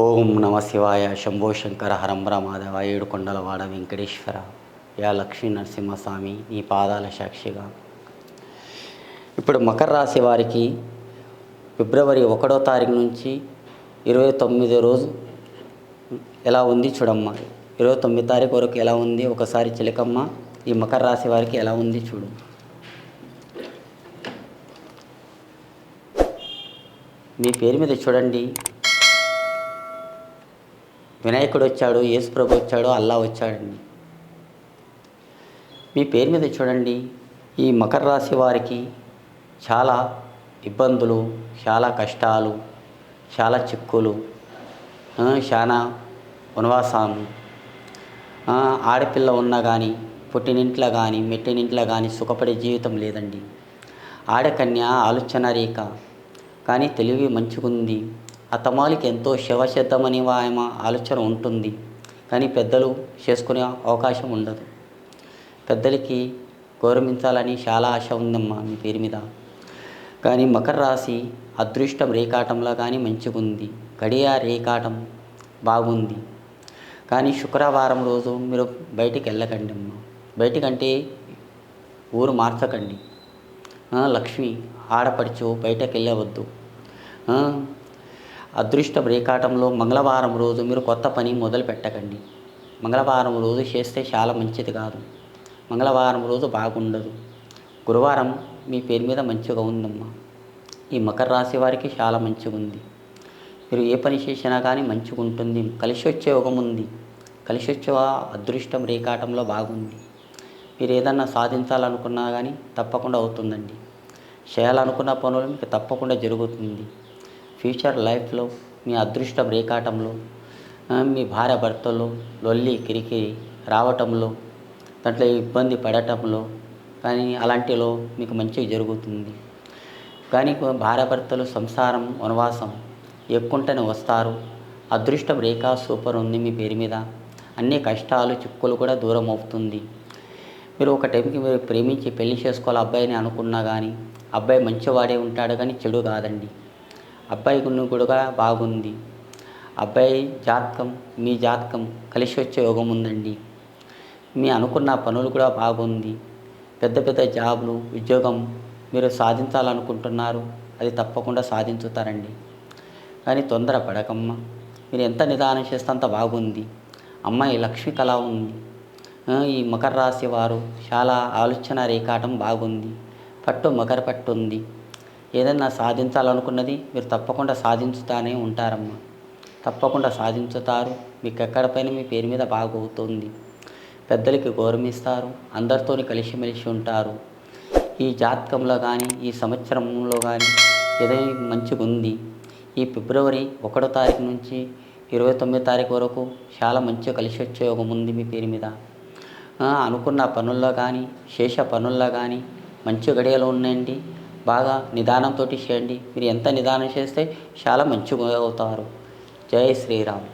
ఓం నమ శివాయ. శంభో శంకర హరంబర మాధవ. ఏడుకొండలవాడ వెంకటేశ్వర. యా లక్ష్మీ నరసింహస్వామి నీ పాదాల సాక్షిగా. ఇప్పుడు మకర రాశి వారికి ఫిబ్రవరి 1వ తారీఖు నుంచి 29వ రోజు ఎలా ఉంది చూడమ్మా. 29 తారీఖు వరకు ఎలా ఉంది ఒకసారి చిలకమ్మ. ఈ మకర రాశి వారికి ఎలా ఉంది చూడు. మీ పేరు మీద చూడండి, వినాయకుడు వచ్చాడు, యేసుప్రభు వచ్చాడు, అల్లా వచ్చాడండి. మీ పేరు మీద చూడండి, ఈ మకర రాశి వారికి చాలా ఇబ్బందులు, చాలా కష్టాలు, చాలా చిక్కులు, చాలా వనవాసాలు. ఆడపిల్ల ఉన్నా కానీ, పుట్టినింట్లో కానీ, మెట్టినింట్లో కానీ సుఖపడే జీవితం లేదండి. ఆడకన్య ఆలోచన రేఖ కానీ తెలివి మంచిగుంది. అతమాలికి ఎంతో శివశబ్దమని ఆమె ఆలోచన ఉంటుంది, కానీ పెద్దలు చేసుకునే అవకాశం ఉండదు. పెద్దలకి గౌరవించాలని చాలా ఆశ ఉందమ్మా మీ పేరు మీద. కానీ మకర రాశి అదృష్టం రేఖాటంలో కానీ మంచిగుంది, గడియ రేఖాటం బాగుంది. కానీ శుక్రవారం రోజు మీరు బయటికి వెళ్ళకండి అమ్మా. బయటికంటే ఊరు మార్చకండి. లక్ష్మి ఆడపడుచు బయటకు వెళ్ళవద్దు. అదృష్టం రేఖాటంలో మంగళవారం రోజు మీరు కొత్త పని మొదలు పెట్టకండి. మంగళవారం రోజు చేస్తే చాలా మంచిది కాదు. మంగళవారం రోజు బాగుండదు. గురువారం మీ పేరు మీద మంచిగా ఉందమ్మా. ఈ మకర రాశి వారికి చాలా మంచిగా ఉంది. మీరు ఏ పని చేసినా కానీ మంచిగా ఉంటుంది. కలిసి వచ్చే యోగం ఉంది. కలిసి వచ్చే అదృష్టం రేఖాటంలో బాగుంది. మీరు ఏదన్నా సాధించాలనుకున్నా కానీ తప్పకుండా అవుతుందండి. చేయాలనుకున్న పనులు మీకు తప్పకుండా జరుగుతుంది. ఫ్యూచర్ లైఫ్లో మీ అదృష్టం రేఖాటంలో మీ భార్య భర్తలో లొల్లి కిరికిరి రావటంలో, దాంట్లో ఇబ్బంది పడటంలో కానీ అలాంటిలో మీకు మంచిగా జరుగుతుంది. కానీ భార్య భర్తలు సంసారం వనవాసం ఎక్కుంటనే వస్తారు. అదృష్టం రేఖ సూపర్ ఉంది మీ పేరు మీద. అన్ని కష్టాలు చిక్కులు కూడా దూరం అవుతుంది. మీరు ఒక టైంకి మీరు ప్రేమించి పెళ్లి చేసుకోవాలి అబ్బాయిని అనుకున్నా కానీ అబ్బాయి మంచివాడే ఉంటాడు, కానీ చెడు కాదండి. అబ్బాయి కూడా బాగుంది. అబ్బాయి జాతకం మీ జాతకం కలిసి వచ్చే యోగం ఉందండి. మీ అనుకున్న పనులు కూడా బాగుంది. పెద్ద పెద్ద జాబులు ఉద్యోగం మీరు సాధించాలనుకుంటున్నారు, అది తప్పకుండా సాధించుతారండి. కానీ తొందర పడకమ్మ. మీరు ఎంత నిదానం చేస్తే అంత బాగుంది. అమ్మాయి లక్ష్మి కళ ఉంది. ఈ మకర రాశి వారు చాలా ఆలోచన రేఖాటం బాగుంది. పట్టు మకర పట్టు ఉంది. ఏదన్నా సాధించాలనుకున్నది మీరు తప్పకుండా సాధించుతానే ఉంటారమ్మా. తప్పకుండా సాధించుతారు. మీకు ఎక్కడిపైన మీ పేరు మీద బాగవుతుంది. పెద్దలకి గౌరవిస్తారు. అందరితో కలిసిమెలిసి ఉంటారు. ఈ జాతకంలో కానీ ఈ సంవత్సరంలో కానీ ఏదైనా మంచిగా ఉంది. ఈ ఫిబ్రవరి 1వ తారీఖు నుంచి 29వ తారీఖు వరకు చాలా మంచిగా కలిసి వచ్చే యోగం ఉంది మీ పేరు మీద. అనుకున్న పనుల్లో కానీ శేష పనుల్లో కానీ మంచి గడియలు ఉన్నాయండి. బాగా నిదానంతో చేయండి. మీరు ఎంత నిదానం చేస్తే చాలా మంచిగా అవుతారు. జై శ్రీరామ్.